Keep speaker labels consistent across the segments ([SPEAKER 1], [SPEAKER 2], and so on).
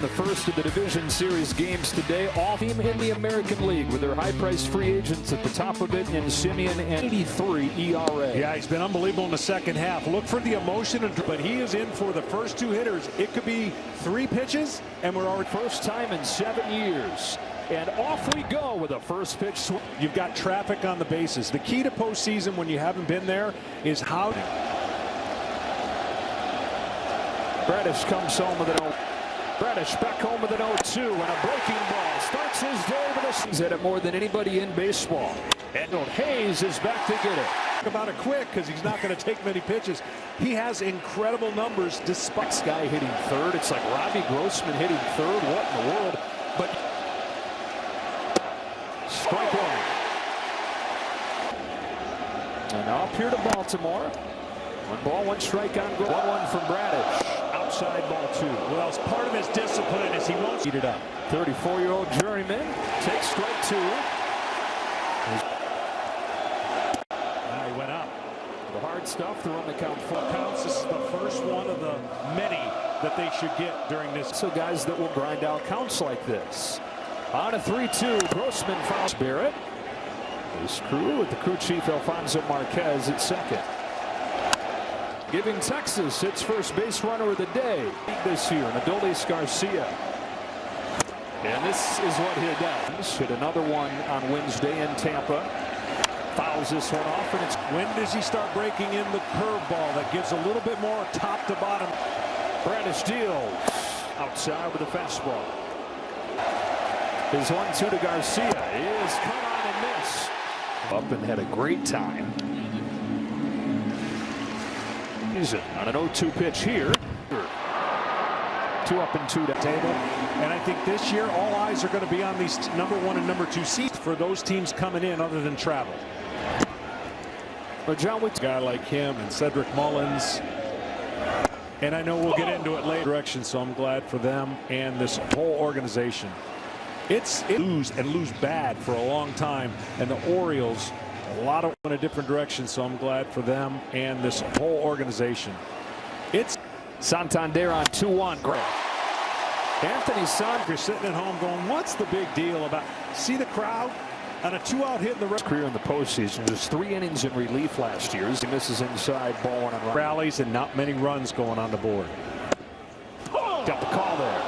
[SPEAKER 1] The first of the Division Series games today, all team in the American League with their high-priced free agents at the top of it in Simeon and 83 ERA.
[SPEAKER 2] Yeah, he's been unbelievable in the second half. Look for the emotion, but he is in for the first two hitters. It could be 3 pitches, and we're already
[SPEAKER 1] first time in 7 years. And off we go with a first pitch swing.
[SPEAKER 2] You've got traffic on the bases. The key to postseason when you haven't been there is how.
[SPEAKER 1] Bradish comes home with an 0. Bradish back home with an 0-2 and a breaking ball. Starts his day with a season at it more than anybody in baseball. And Hayes is back to get it.
[SPEAKER 2] Talk about it quick because he's not going to take many pitches. He has incredible numbers despite
[SPEAKER 1] this guy hitting third. It's like Robbie Grossman hitting third. What in the world? But strike one. And now up here to Baltimore. 1 ball, 1 strike on goal. 1-1 from Bradish. Outside ball 2.
[SPEAKER 2] Well, as part of his discipline is he won't heat it up.
[SPEAKER 1] 34-year-old journeyman takes strike 2.
[SPEAKER 2] He went up.
[SPEAKER 1] The hard stuff to run the count 4
[SPEAKER 2] counts. This is the first one of the many that they should get during this.
[SPEAKER 1] So guys that will grind out counts like this. On a 3-2, Grossman fouls Barrett. His crew with the crew chief Alfonso Marquez at second. Giving Texas its first base runner of the day this year, Adolis Garcia. And this is what he does. Hit another one on Wednesday in Tampa. Fouls this one off, and it's
[SPEAKER 2] when does he start breaking in the curveball that gives a little bit more top to bottom?
[SPEAKER 1] Bradish deals outside with a fastball. His 1-2 to Garcia is cut on and miss. Up and had a great time. On an 0-2 pitch here. 2 up and 2 down.
[SPEAKER 2] Table. And I think this year all eyes are going to be on these number 1 and number 2 seats for those teams coming in other than travel.
[SPEAKER 1] But John,
[SPEAKER 2] a guy like him and Cedric Mullins. And I know we'll get into it later direction, so I'm glad for them and this whole organization. It's lose bad for a long time, and the Orioles a lot of in a different direction, so I'm glad for them and this whole organization. It's
[SPEAKER 1] Santander on 2-1. Great. Anthony Son,
[SPEAKER 2] you're sitting at home going, what's the big deal about? See the crowd on a 2-out hit in the
[SPEAKER 1] career in the postseason. There's 3 innings in relief last year. He misses inside, ball 1 on run.
[SPEAKER 2] Rallies and not many runs going on the board.
[SPEAKER 1] Got the call there.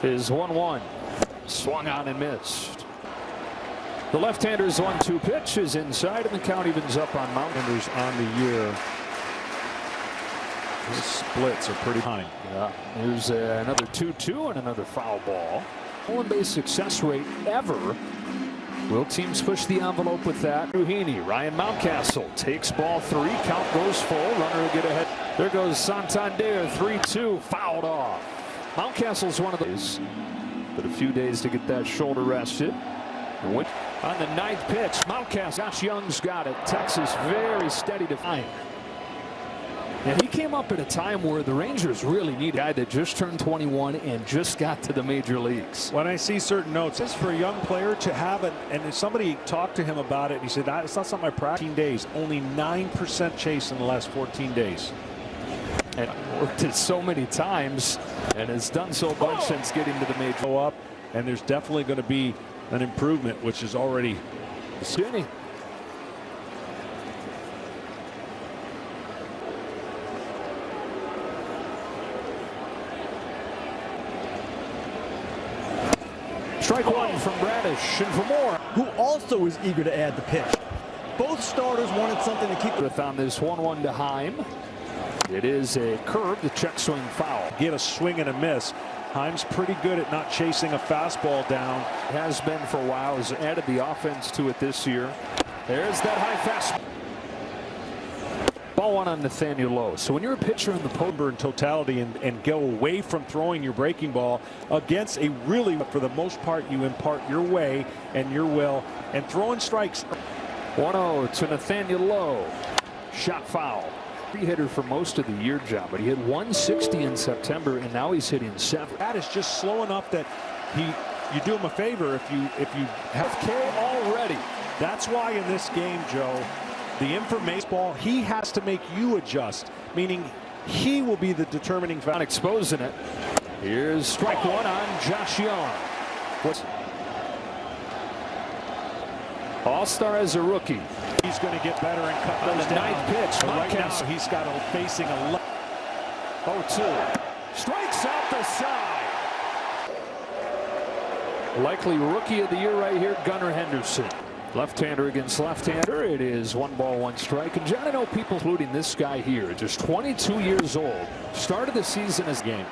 [SPEAKER 1] His 1-1 swung on and missed. The left-hander's 1-2 pitch is inside, and the count evens up on Mountainers on the year.
[SPEAKER 2] His splits are pretty high.
[SPEAKER 1] Yeah, there's another 2-2 and another foul ball. Stolen base success rate ever. Will teams push the envelope with that? Ruhini, Ryan Mountcastle takes ball 3. Count goes full. Runner will get ahead. There goes Santander. 3-2 fouled off. Mountcastle's one of those, but a few days to get that shoulder rested. On the 9th pitch, Mountcastle. Josh Young's got it. Texas very steady to find. And he came up at a time where the Rangers really need a guy that just turned 21 and just got to the major leagues.
[SPEAKER 2] When I see certain notes, it's for a young player to have it, and somebody talked to him about it, and he said, it's not something I practice. 14 days, only 9% chase in the last 14 days.
[SPEAKER 1] And worked it so many times and has done so much since getting to the major.
[SPEAKER 2] Go up, and there's definitely going to be an improvement, which is already
[SPEAKER 1] skinny. Strike 1 from Bradish, and for more.
[SPEAKER 3] Who also is eager to add the pitch. Both starters wanted something to keep
[SPEAKER 1] with on this 1-1 to Heim. It is a curve, the check swing foul.
[SPEAKER 2] Get a swing and a miss. Heim's pretty good at not chasing a fastball down.
[SPEAKER 1] Has been for a while. Has added the offense to it this year. There's that high fastball. Ball 1 on Nathaniel Lowe. So when you're a pitcher in the
[SPEAKER 2] poker in totality and go away from throwing your breaking ball against a really, for the most part, you impart your way and your will and throwing strikes.
[SPEAKER 1] 1-0 to Nathaniel Lowe. Shot foul. Hitter for most of the year, John, but he hit 160 in September, and now he's hitting 7.
[SPEAKER 2] That is just slow enough that you do him a favor if you have
[SPEAKER 1] K already.
[SPEAKER 2] That's why in this game, Joe, the information ball, he has to make you adjust, meaning he will be the determining factor.
[SPEAKER 1] Not exposing it. Here's strike one on Josh Young. All-star as a rookie.
[SPEAKER 2] He's going to get better and cut those
[SPEAKER 1] the
[SPEAKER 2] down.
[SPEAKER 1] ninth pitch.
[SPEAKER 2] Right now, he's got a facing a
[SPEAKER 1] 0-2. Strikes out the side. Likely rookie of the year right here, Gunnar Henderson. Left-hander against left-hander. It is 1 ball, 1 strike. And John, I know people, including this guy here, just 22 years old. Started the season as game.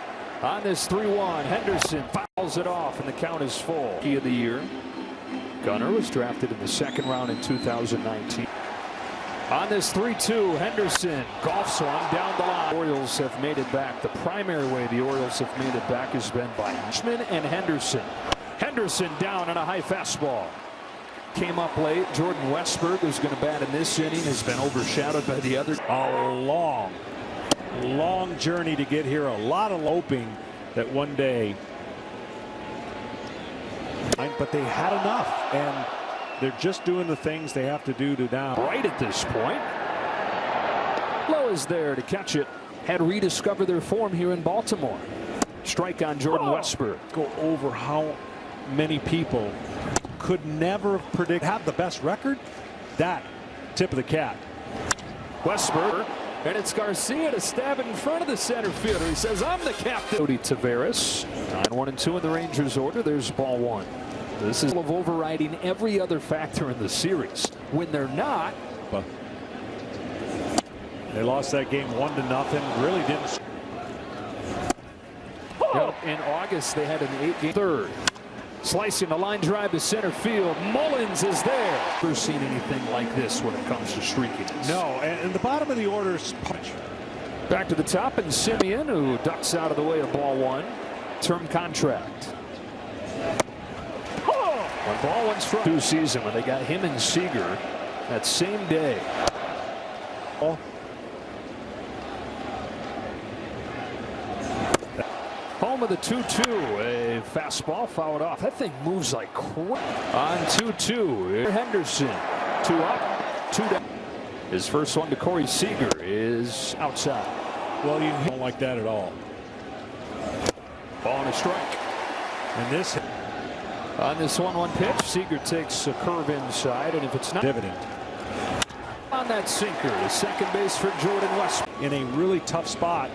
[SPEAKER 1] On this 3-1, Henderson fouls it off, and the count is full. Rookie of the year. Gunnar was drafted in the 2nd round in 2019. On this 3-2, Henderson golfs one down the line. Orioles have made it back. The primary way the Orioles have made it back has been by Bushman and Henderson. Henderson down on a high fastball. Came up late. Jordan Westburg, who's going to bat in this inning, has been overshadowed by the other.
[SPEAKER 2] A long journey to get here. A lot of hoping that one day. But they had enough, and they're just doing the things they have to do to now.
[SPEAKER 1] Right at this point. Lowe is there to catch it. Had rediscovered their form here in Baltimore. Strike on Jordan Westburg.
[SPEAKER 2] Go over how many people could never predict have the best record. That tip of the cap.
[SPEAKER 1] Westburg, and it's Garcia to stab it in front of the center fielder. He says, I'm the captain. Cody Taveras. 9-1-2 in the Rangers order. There's ball 1. This is of overriding every other factor in the series. When they're not.
[SPEAKER 2] But they lost that game 1-0. Really didn't.
[SPEAKER 1] In August, they had an 8-game third. Slicing the line drive to center field. Mullins is there. Never seen anything like this when it comes to streakiness.
[SPEAKER 2] No, and the bottom of the order's punch.
[SPEAKER 1] Back to the top, and Simeon, who ducks out of the way of ball 1. Term contract. 1 ball, 1 strike. 2 season when they got him and Seager that same day. Home of the 2-2. A fastball fouled off. That thing moves like crazy. On 2-2. Henderson. 2 up, 2 down. His first one to Corey Seager is outside.
[SPEAKER 2] Well, you don't like that at all.
[SPEAKER 1] Ball and a strike.
[SPEAKER 2] And this.
[SPEAKER 1] On this 1-1 pitch, Seager takes a curve inside, and if it's not
[SPEAKER 2] dividend
[SPEAKER 1] on that sinker, the second base for Jordan West
[SPEAKER 2] in a really tough spot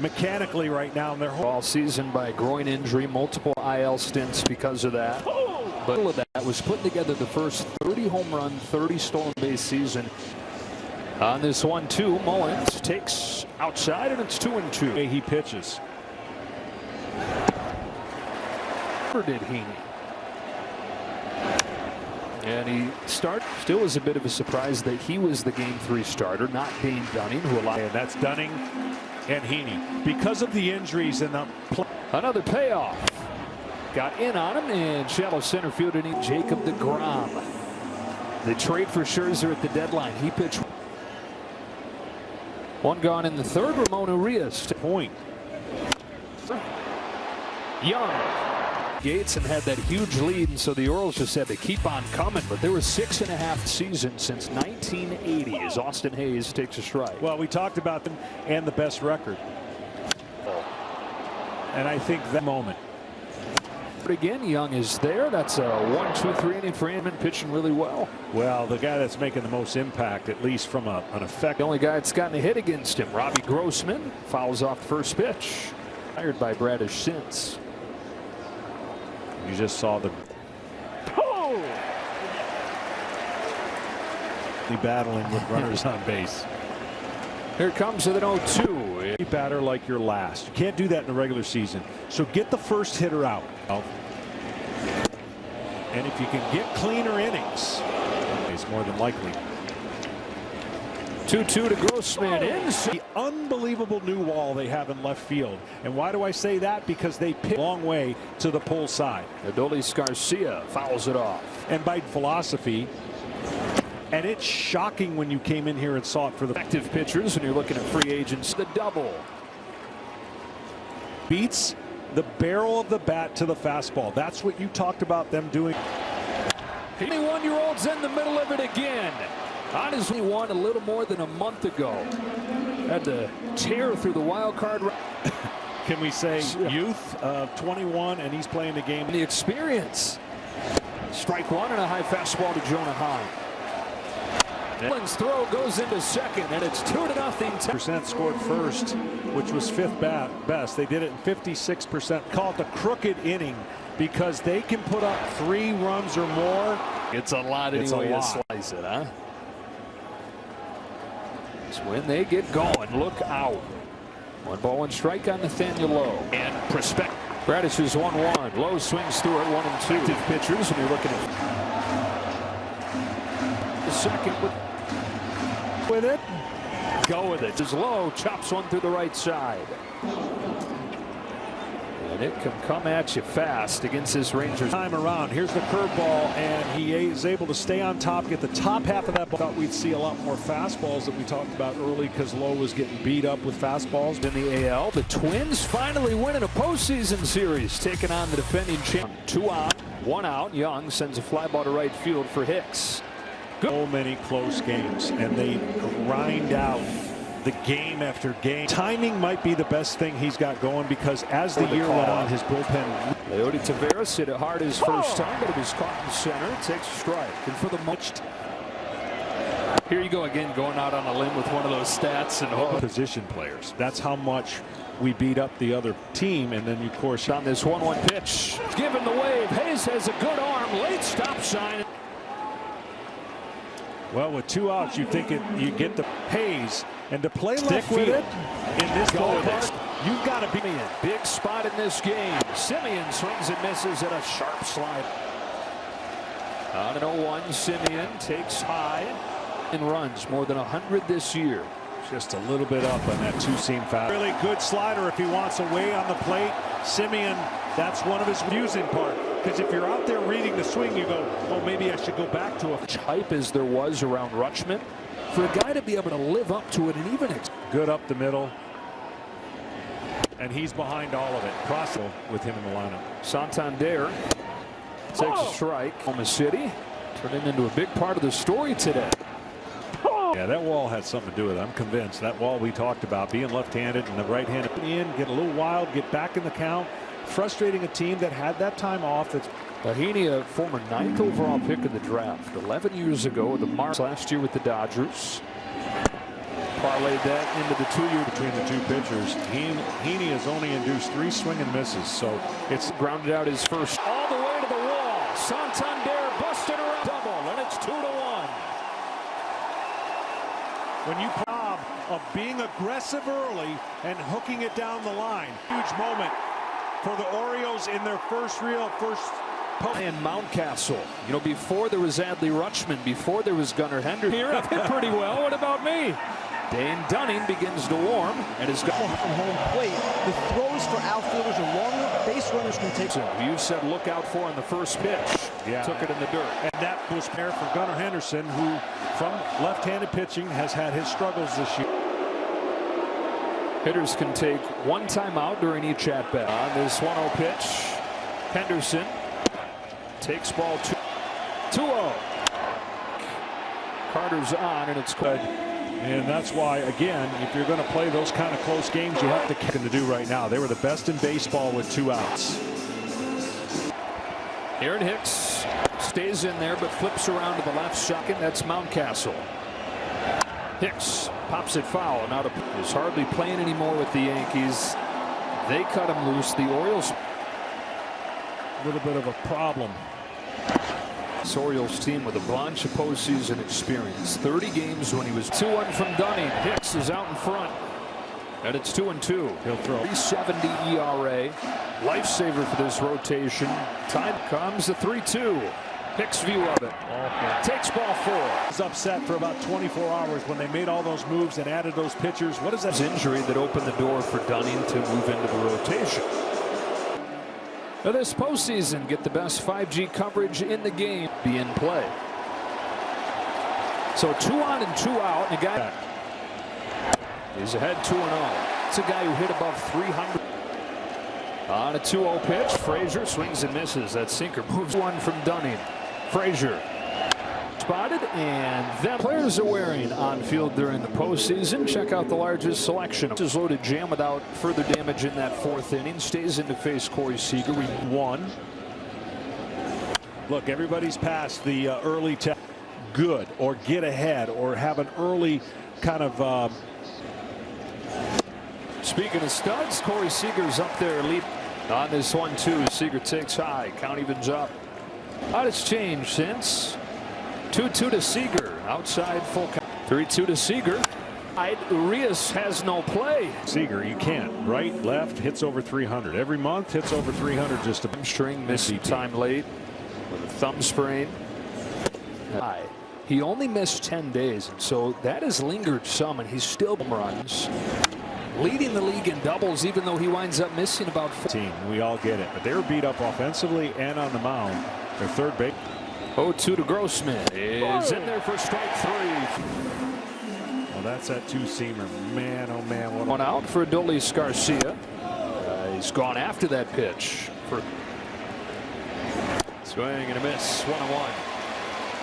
[SPEAKER 2] mechanically right now in their
[SPEAKER 1] all season by groin injury, multiple IL stints because of that. But all of that was putting together the first 30 home run, 30 stolen base season. On this 1-2, Mullins takes outside, and it's 2-2.
[SPEAKER 2] He pitches.
[SPEAKER 1] Did Heaney. And he still was a bit of a surprise that he was the game 3 starter, not Dane Dunning, who allowed.
[SPEAKER 2] And that's Dunning and Heaney because of the injuries in the
[SPEAKER 1] another payoff. Got in on him, and shallow center fielder Jacob deGrom. The trade for Scherzer at the deadline. He pitched. 1 gone in the 3rd. Ramon Urias to
[SPEAKER 2] point.
[SPEAKER 1] Young. Gates and had that huge lead, and so the Orioles just had to keep on coming. But there were 6.5 seasons since 1980 as Austin Hayes takes a strike.
[SPEAKER 2] Well, we talked about them and the best record. And I think that moment.
[SPEAKER 1] But again, Young is there. That's a 1-2-3 inning for Inman, pitching really well.
[SPEAKER 2] Well, the guy that's making the most impact, at least from an effect.
[SPEAKER 1] The only guy that's gotten a hit against him, Robbie Grossman, fouls off the first pitch. Fired by Bradish since.
[SPEAKER 2] You just saw the battling with runners on base.
[SPEAKER 1] Here it comes with an 0-2.
[SPEAKER 2] A batter like your last. You can't do that in the regular season. So get the first hitter out. And if you can get cleaner innings, it's more than likely.
[SPEAKER 1] 2-2 to Grossman.
[SPEAKER 2] The unbelievable new wall they have in left field. And why do I say that? Because they pitch a long way to the pull side.
[SPEAKER 1] Adolis Garcia fouls it off.
[SPEAKER 2] And by philosophy, and it's shocking when you came in here and saw it for the
[SPEAKER 1] effective pitchers when you're looking at free agents. The double
[SPEAKER 2] beats the barrel of the bat to the fastball. That's what you talked about them doing.
[SPEAKER 1] 21-year-old's in the middle of it again. Honestly, won a little more than a month ago. Had to tear through the wild card.
[SPEAKER 2] can we say youth of 21, and he's playing the game.
[SPEAKER 1] The experience. Strike one and a high fastball to Jonah Hahn. Allen's throw goes into second, and it's 2-0.
[SPEAKER 2] Percent scored first, which was fifth best. They did it in 56%. Call it the crooked inning because they can put up 3 runs or more.
[SPEAKER 1] It's a lot anyway to slice it, huh? It's when they get going. Look out. 1-1 strike on Nathaniel Lowe. And prospect. Bradish is 1-1. Lowe swings through it 1-2. Active pitchers, and you're looking at the second with it. Go with it. As Lowe chops one through the right side. And it can come at you fast against this Rangers.
[SPEAKER 2] Time around. Here's the curveball, and he is able to stay on top, get the top half of that ball. Thought we'd see a lot more fastballs that we talked about early because Lowe was getting beat up with fastballs.
[SPEAKER 1] In the AL, the Twins finally winning a postseason series, taking on the defending champ. 2 on, 1 out. Young sends a fly ball to right field for Hicks.
[SPEAKER 2] So many close games, and they grind out the game after game. Timing might be the best thing he's got going because as the year went on, his bullpen.
[SPEAKER 1] Leody Taveras hit it hard his first time, but it was caught in center. Takes a strike. And for the most. Here you go again, going out on a limb with one of those stats and
[SPEAKER 2] position players. That's how much we beat up the other team, and then of course
[SPEAKER 1] on this 1-1 pitch, given the wave. Hayes has a good arm. Late stop sign.
[SPEAKER 2] Well, with 2 outs, you think you get the Hayes, and to play left field in this ballpark, you've got to be in.
[SPEAKER 1] Big spot in this game. Simeon swings and misses at a sharp slide. On an 0-1, Simeon takes high and runs more than 100 this year.
[SPEAKER 2] Just a little bit up on that 2-seam foul. Really good slider if he wants away on the plate. Simeon, that's one of his using part. Because if you're out there reading the swing, you go, oh, maybe I should go back to a
[SPEAKER 1] hype as there was around Rutschman. For a guy to be able to live up to it and even
[SPEAKER 2] good up the middle. And he's behind all of it. Crossing with him in the lineup.
[SPEAKER 1] Santander takes a strike. Oklahoma City turning into a big part of the story today.
[SPEAKER 2] Yeah, that wall had something to do with it. I'm convinced. That wall we talked about, being left-handed and the right-handed in, get a little wild, get back in the count. Frustrating a team that had that time off. It's
[SPEAKER 1] Heaney, a former 9th overall pick of the draft 11 years ago, the Mars last year with the Dodgers. Parlayed that into the 2-year
[SPEAKER 2] between the two pitchers. Heaney has only induced 3 swing and misses, so it's
[SPEAKER 1] grounded out his first all the way to the wall. Santander busted her up double, and it's 2-1.
[SPEAKER 2] When you job of being aggressive early and hooking it down the line, huge moment for the Orioles in their first
[SPEAKER 1] and Mountcastle. You know, before there was Adley Rutschman, before there was Gunnar Henderson. Here, I've hit pretty well. What about me? Dane Dunning begins to warm and is going
[SPEAKER 3] from home plate. The throws for outfielders are longer. Base runners can take.
[SPEAKER 1] So you said look out for on the first pitch.
[SPEAKER 2] Yeah.
[SPEAKER 1] Took it in the dirt.
[SPEAKER 2] And that was fair for Gunnar Henderson, who from left-handed pitching has had his struggles this year.
[SPEAKER 1] Hitters can take 1 timeout during each at-bat. On this 1-0 pitch, Henderson takes ball 2-0. Carter's on, and it's good.
[SPEAKER 2] And that's why, again, if you're going to play those kind of close games, you have to kick to do right now. They were the best in baseball with 2 outs.
[SPEAKER 1] Aaron Hicks stays in there, but flips around to the left second. That's Mountcastle. Hicks pops it foul, and is hardly playing anymore with the Yankees. They cut him loose. The Orioles,
[SPEAKER 2] a little bit of a problem.
[SPEAKER 1] This Orioles team with a bunch of postseason experience. 30 games when he was 2-1 from Dunning. Hicks is out in front, and it's 2-2.
[SPEAKER 2] He'll throw
[SPEAKER 1] 3.70 ERA. Lifesaver for this rotation. Time comes the 3-2. Hicks' view of it. Takes ball 4.
[SPEAKER 2] Was upset for about 24 hours when they made all those moves and added those pitchers. What is that?
[SPEAKER 1] Injury that opened the door for Dunning to move into the rotation. Now this postseason, get the best 5G coverage in the game. Be in play. So 2 on and 2 out. And a guy is ahead 2-0. It's a guy who hit above 300. On a 2-0 pitch, Frazier swings and misses. That sinker moves 1 from Dunning. Frazier spotted, and then players are wearing on field during the postseason. Check out the largest selection. This is loaded jam without further damage in that fourth inning. Stays in to face Corey Seager. We won.
[SPEAKER 2] Look, everybody's past the early good or get ahead or have an early kind of.
[SPEAKER 1] Speaking of studs, Corey Seager's up there lead on this one too. Seager takes high. Count evens up. How it's changed since 2-2 to Seager. Outside full count. 3-2 to Seager. Urias has no play.
[SPEAKER 2] Seager, you can't. Right, left, hits over 300. Every month hits over 300 just a
[SPEAKER 1] string missed time late with a thumb sprain. He only missed 10 days, and so that has lingered some, and he's still runs. Leading the league in doubles, even though he winds up missing about 14.
[SPEAKER 2] We all get it, but they were beat up offensively and on the mound. Their third base.
[SPEAKER 1] 0-2 to Grossman is in there for strike 3.
[SPEAKER 2] Well, that's that two-seamer. Man, oh man, what
[SPEAKER 1] one out for Adolis Garcia. He's gone after that pitch. For swing and a miss. 1-1.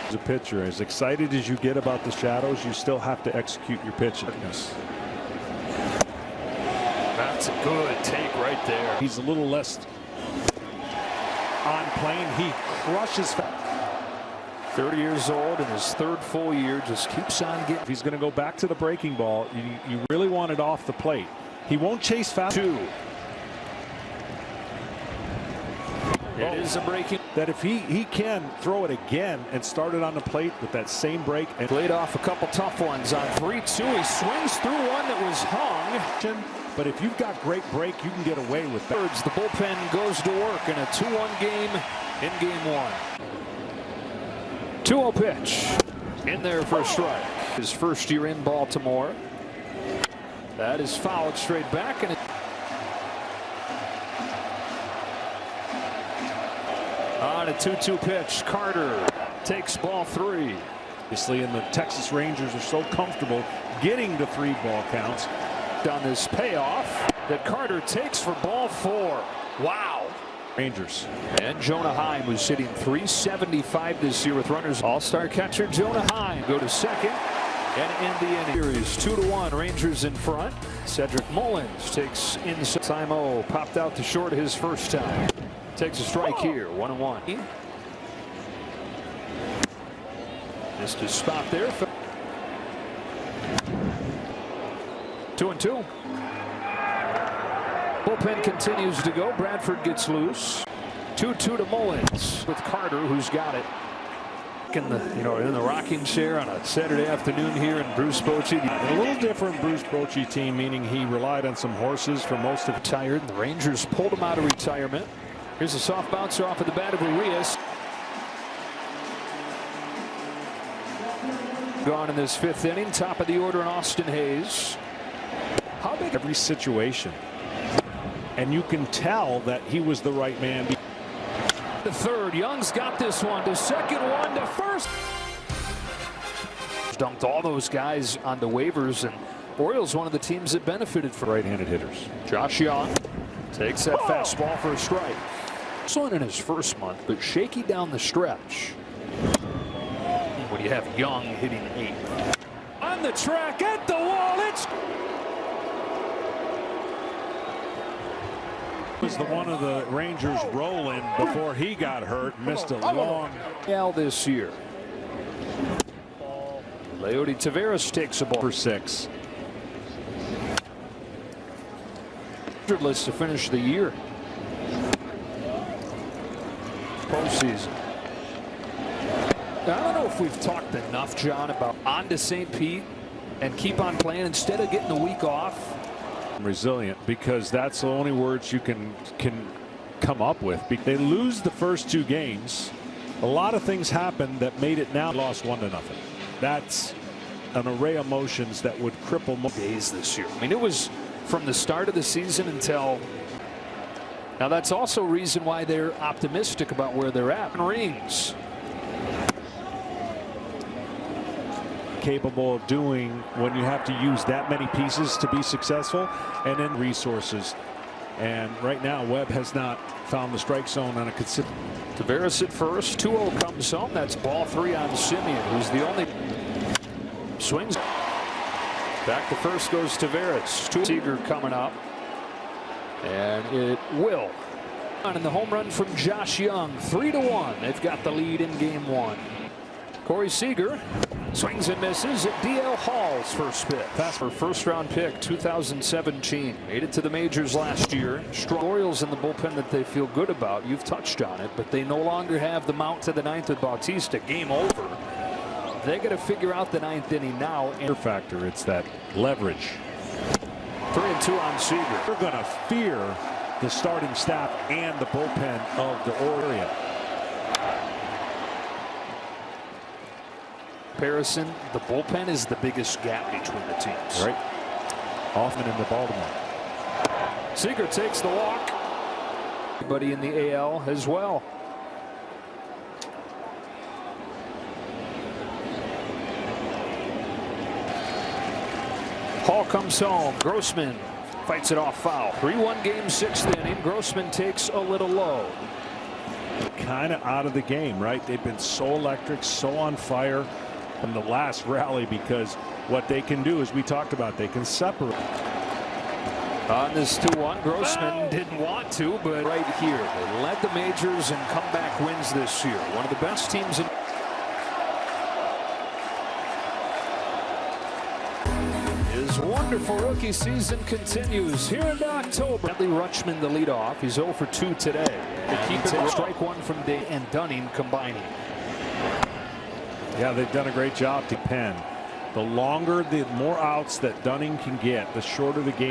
[SPEAKER 2] As a pitcher, as excited as you get about the shadows, you still have to execute your pitches.
[SPEAKER 1] That's a good take right there.
[SPEAKER 2] He's a little less on plane. He crushes.
[SPEAKER 1] 30 years old in his third full year, just keeps on getting.
[SPEAKER 2] If he's going to go back to the breaking ball, you really want it off the plate. He won't chase fast.
[SPEAKER 1] 2. It is a breaking.
[SPEAKER 2] That if he can throw it again and start it on the plate with that same break and
[SPEAKER 1] played off a couple tough ones on 3-2. He swings through one that was hung.
[SPEAKER 2] But if you've got great break, you can get away with that.
[SPEAKER 1] The bullpen goes to work in a 2-1 game in game 1. 2-0 pitch in there for a strike. His first year in Baltimore. That is fouled straight back, and on a 2-2 pitch, Carter takes ball 3.
[SPEAKER 2] Obviously, and the Texas Rangers are so comfortable getting to 3 ball counts.
[SPEAKER 1] On this payoff that Carter takes for ball 4. Wow.
[SPEAKER 2] Rangers.
[SPEAKER 1] And Jonah Heim, who's hitting .375 this year with runners. All-star catcher Jonah Heim go to second and end the inning. Series 2-1. Rangers in front. Cedric Mullins takes inside. Simo popped out to short his first time. Takes a strike here. 1-1. Missed his spot there. 2-2. Bullpen continues to go. Bradford gets loose. 2-2 to Mullins with Carter, who's got it. In the rocking chair on a Saturday afternoon here in Bruce Bochy.
[SPEAKER 2] A little different Bruce Bochy team, meaning he relied on some horses for most of.
[SPEAKER 1] Tired. And the Rangers pulled him out of retirement. Here's a soft bouncer off of the bat of Urias. Gone in this 5th inning. Top of the order in Austin Hayes.
[SPEAKER 2] How big every situation, and you can tell that he was the right man.
[SPEAKER 1] The third, Young's got this one to second, one to first. Dumped all those guys on the waivers, and Orioles one of the teams that benefited from
[SPEAKER 2] right-handed hitters.
[SPEAKER 1] Josh Young takes that fastball for a strike. Excellent in his first month, but shaky down the stretch. When you have Young hitting 8. On the track, at the wall, it's
[SPEAKER 2] was the one of the Rangers rolling before he got hurt. Missed a long
[SPEAKER 1] this year. Leody Taveras takes a ball
[SPEAKER 2] for 6.
[SPEAKER 1] To finish the year. Postseason. I don't know if we've talked enough, John, about on to St. Pete and keep on playing instead of getting the week off.
[SPEAKER 2] Resilient, because that's the only words you can come up with. They lose the first 2 games. A lot of things happened that made it now lost 1-0. That's an array of emotions that would cripple
[SPEAKER 1] days this year. I mean, it was from the start of the season until now. That's also a reason why they're optimistic about where they're at. Rings.
[SPEAKER 2] Capable of doing when you have to use that many pieces to be successful, and then resources. And right now, Webb has not found the strike zone on a consistent.
[SPEAKER 1] Tavares at first. 2-0 comes home. That's ball 3 on Simeon, who's the only swings. Back to first goes Tavares. Seager coming up. And it will. And the home run from Josh Young. 3-1. They've got the lead in game 1. Corey Seager swings and misses at DL Hall's first pitch. That's her first-round pick, 2017. Made it to the majors last year. Strong Orioles in the bullpen that they feel good about. You've touched on it, but they no longer have the mount to the 9th with Bautista. Game over. They got to figure out the 9th inning now. And
[SPEAKER 2] factor, it's that leverage.
[SPEAKER 1] 3-2 on Seager.
[SPEAKER 2] They're going to fear the starting staff and the bullpen of the Orioles.
[SPEAKER 1] Comparison, the bullpen is the biggest gap between the teams.
[SPEAKER 2] Right. Often in the Baltimore.
[SPEAKER 1] Seager takes the walk. Everybody in the AL as well. Hall comes home. Grossman fights it off foul. 3-1 game, 6th inning. Grossman takes a little low.
[SPEAKER 2] Kind of out of the game, right? They've been so electric, so on fire from the last rally, because what they can do, as we talked about, they can separate.
[SPEAKER 1] On this 2-1, Grossman didn't want to, but right here, they led the majors and comeback wins this year. One of the best teams in. His wonderful rookie season continues here in October. Bentley Rutschman the leadoff. He's 0 for 2 today. To keep it strike 1 from Day and Dunning combining.
[SPEAKER 2] Yeah, they've done a great job to pen. The longer, the more outs that Dunning can get, the shorter the game.